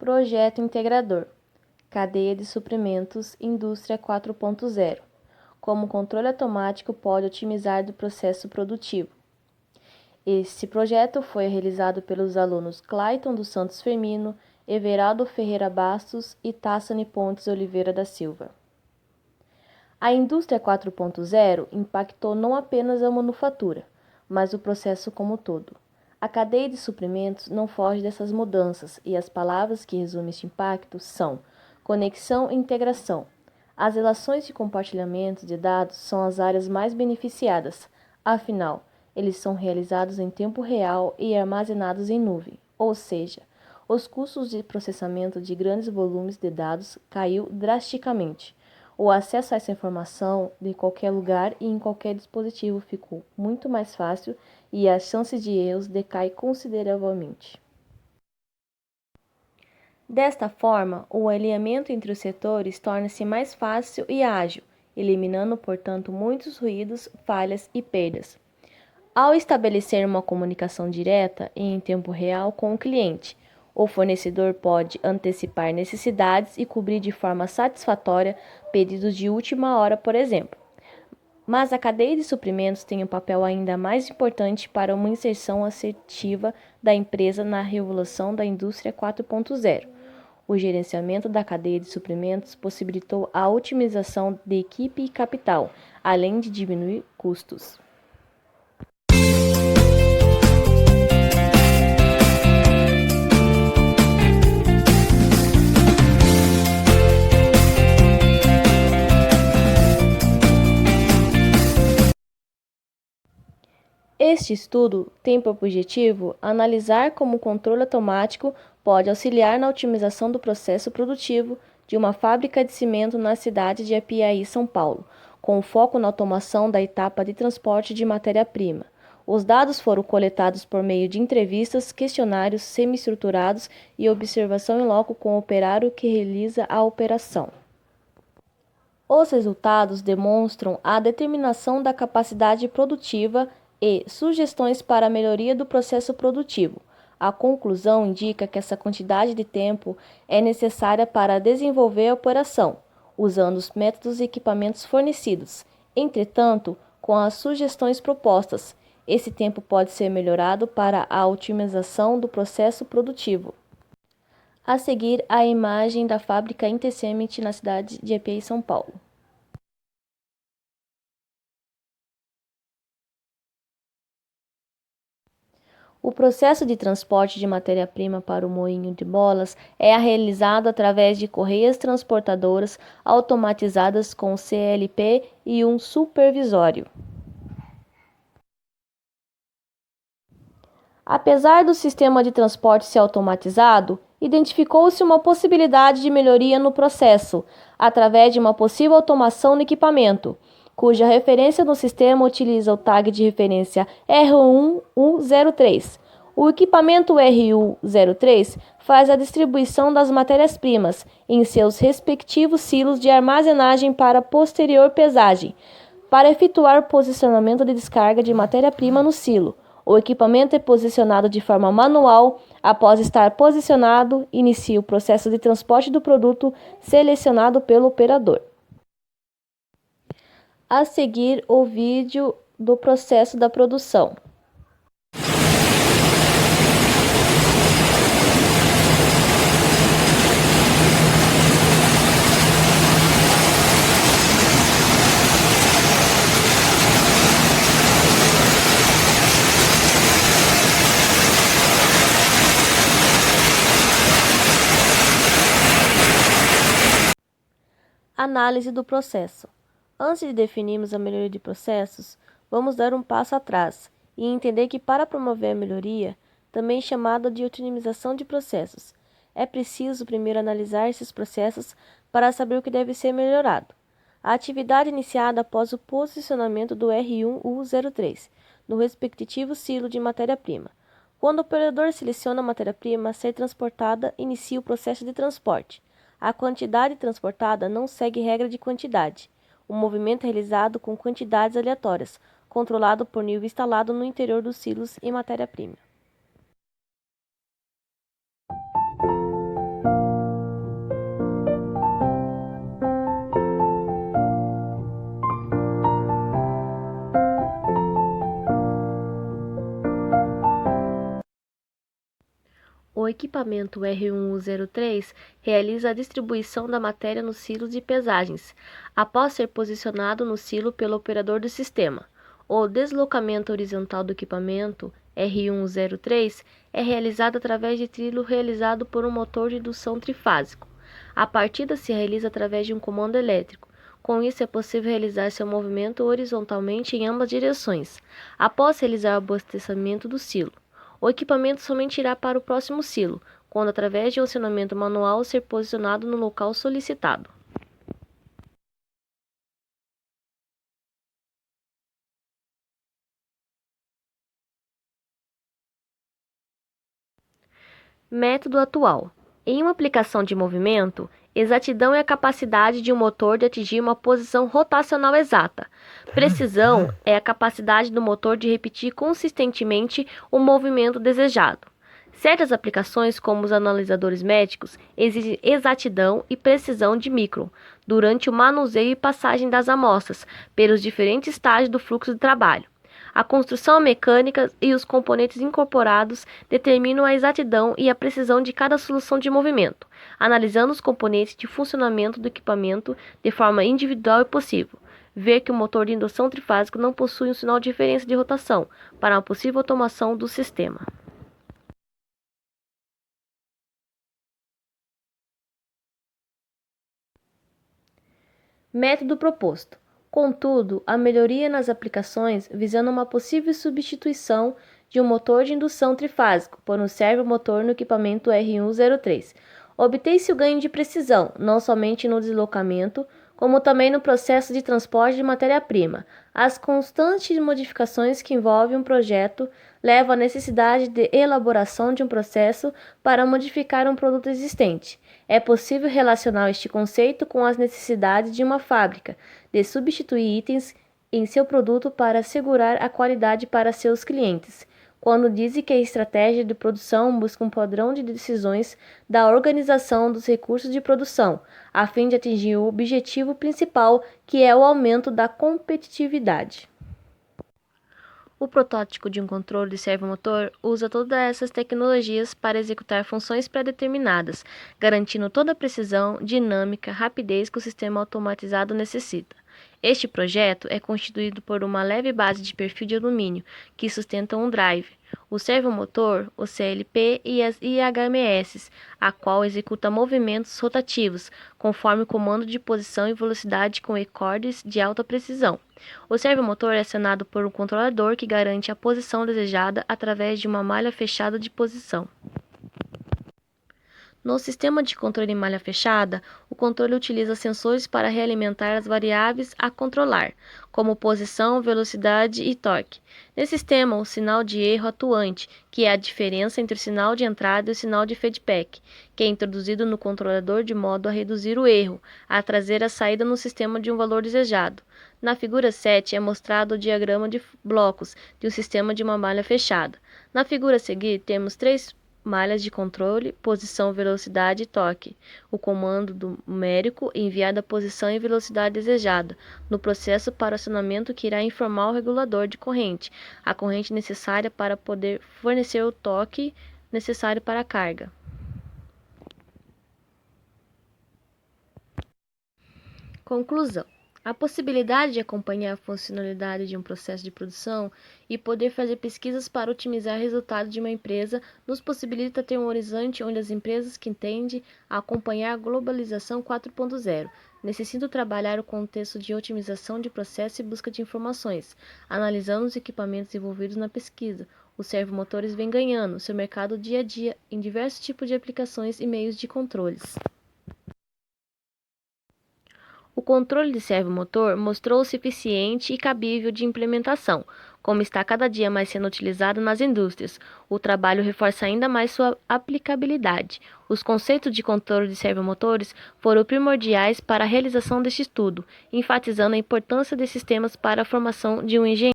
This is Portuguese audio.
Projeto integrador. Cadeia de suprimentos, indústria 4.0. Como o controle automático pode otimizar do processo produtivo. Esse projeto foi realizado pelos alunos Clayton dos Santos Firmino, Everaldo Ferreira Bastos e Tassani Pontes Oliveira da Silva. A indústria 4.0 impactou não apenas a manufatura, mas o processo como um todo. A cadeia de suprimentos não foge dessas mudanças e as palavras que resumem este impacto são conexão e integração. As relações de compartilhamento de dados são as áreas mais beneficiadas, afinal, eles são realizados em tempo real e armazenados em nuvem, ou seja, os custos de processamento de grandes volumes de dados caiu drasticamente. O acesso a essa informação de qualquer lugar e em qualquer dispositivo ficou muito mais fácil e as chances de erros decaem consideravelmente. Desta forma, o alinhamento entre os setores torna-se mais fácil e ágil, eliminando, portanto, muitos ruídos, falhas e perdas. Ao estabelecer uma comunicação direta e em tempo real com o cliente, o fornecedor pode antecipar necessidades e cobrir de forma satisfatória pedidos de última hora, por exemplo. Mas a cadeia de suprimentos tem um papel ainda mais importante para uma inserção assertiva da empresa na revolução da indústria 4.0. O gerenciamento da cadeia de suprimentos possibilitou a otimização de equipe e capital, além de diminuir custos. Este estudo tem por objetivo analisar como o controle automático pode auxiliar na otimização do processo produtivo de uma fábrica de cimento na cidade de Apiaí, São Paulo, com foco na automação da etapa de transporte de matéria-prima. Os dados foram coletados por meio de entrevistas, questionários semi-estruturados e observação em loco com o operário que realiza a operação. Os resultados demonstram a determinação da capacidade produtiva e sugestões para a melhoria do processo produtivo. A conclusão indica que essa quantidade de tempo é necessária para desenvolver a operação, usando os métodos e equipamentos fornecidos. Entretanto, com as sugestões propostas, esse tempo pode ser melhorado para a otimização do processo produtivo. A seguir, a imagem da fábrica Intercement na cidade de Apiaí, São Paulo. O processo de transporte de matéria-prima para o moinho de bolas é realizado através de correias transportadoras automatizadas com CLP e um supervisório. Apesar do sistema de transporte ser automatizado, identificou-se uma possibilidade de melhoria no processo, através de uma possível automação no equipamento, cuja referência no sistema utiliza o tag de referência R1U03. O equipamento RU03 faz a distribuição das matérias-primas em seus respectivos silos de armazenagem para posterior pesagem. Para efetuar o posicionamento de descarga de matéria-prima no silo, o equipamento é posicionado de forma manual. Após estar posicionado, inicia o processo de transporte do produto selecionado pelo operador. A seguir, o vídeo do processo da produção. Análise do processo. Antes de definirmos a melhoria de processos, vamos dar um passo atrás e entender que para promover a melhoria, também chamada de otimização de processos, é preciso primeiro analisar esses processos para saber o que deve ser melhorado. A atividade iniciada após o posicionamento do R1U03 no respectivo silo de matéria-prima. Quando o operador seleciona a matéria-prima a ser transportada, inicia o processo de transporte. A quantidade transportada não segue regra de quantidade. O movimento é realizado com quantidades aleatórias, controlado por nível instalado no interior dos silos e matéria-prima. equipamento R103 realiza a distribuição da matéria nos silos de pesagens, após ser posicionado no silo pelo operador do sistema. O deslocamento horizontal do equipamento R103 é realizado através de trilho realizado por um motor de indução trifásico. A partida se realiza através de um comando elétrico. Com isso, é possível realizar seu movimento horizontalmente em ambas direções, após realizar o abastecimento do silo. O equipamento somente irá para o próximo silo, quando, através de um acionamento manual, ser posicionado no local solicitado. Método atual. Em uma aplicação de movimento, exatidão é a capacidade de um motor de atingir uma posição rotacional exata. Precisão é a capacidade do motor de repetir consistentemente o movimento desejado. Certas aplicações, como os analisadores médicos, exigem exatidão e precisão de micron durante o manuseio e passagem das amostras pelos diferentes estágios do fluxo de trabalho. A construção mecânica e os componentes incorporados determinam a exatidão e a precisão de cada solução de movimento, analisando os componentes de funcionamento do equipamento de forma individual e possível. Ver que o motor de indução trifásico não possui um sinal de diferença de rotação para uma possível automação do sistema. Método proposto. Contudo, a melhoria nas aplicações visando uma possível substituição de um motor de indução trifásico por um servomotor no equipamento R103. Obtém-se o ganho de precisão, não somente no deslocamento, como também no processo de transporte de matéria-prima. As constantes modificações que envolvem um projeto levam à necessidade de elaboração de um processo para modificar um produto existente. É possível relacionar este conceito com as necessidades de uma fábrica de substituir itens em seu produto para assegurar a qualidade para seus clientes, quando dizem que a estratégia de produção busca um padrão de decisões da organização dos recursos de produção, a fim de atingir o objetivo principal, que é o aumento da competitividade. O protótipo de um controle de servomotor usa todas essas tecnologias para executar funções pré-determinadas, garantindo toda a precisão, dinâmica, rapidez que o sistema automatizado necessita. Este projeto é constituído por uma leve base de perfil de alumínio que sustenta um drive, o servomotor, o CLP e as IHMS, a qual executa movimentos rotativos, conforme o comando de posição e velocidade com e-cordes de alta precisão. O servomotor é acionado por um controlador que garante a posição desejada através de uma malha fechada de posição. No sistema de controle em malha fechada, o controle utiliza sensores para realimentar as variáveis a controlar, como posição, velocidade e torque. Nesse sistema, o sinal de erro atuante, que é a diferença entre o sinal de entrada e o sinal de feedback, que é introduzido no controlador de modo a reduzir o erro, a trazer a saída no sistema de um valor desejado. Na figura 7 é mostrado o diagrama de blocos de um sistema de uma malha fechada. Na figura a seguir, temos três malhas de controle, posição, velocidade e torque. O comando numérico enviado a posição e velocidade desejada, no processo para acionamento que irá informar o regulador de corrente, a corrente necessária para poder fornecer o torque necessário para a carga. Conclusão. A possibilidade de acompanhar a funcionalidade de um processo de produção e poder fazer pesquisas para otimizar resultados de uma empresa nos possibilita ter um horizonte onde as empresas que tendem a acompanhar a globalização 4.0 necessitam trabalhar o contexto de otimização de processo e busca de informações, analisando os equipamentos envolvidos na pesquisa. Os servomotores vêm ganhando seu mercado dia a dia em diversos tipos de aplicações e meios de controles. O controle de servomotor mostrou-se eficiente e cabível de implementação, como está cada dia mais sendo utilizado nas indústrias. O trabalho reforça ainda mais sua aplicabilidade. Os conceitos de controle de servomotores foram primordiais para a realização deste estudo, enfatizando a importância desses sistemas para a formação de um engenheiro.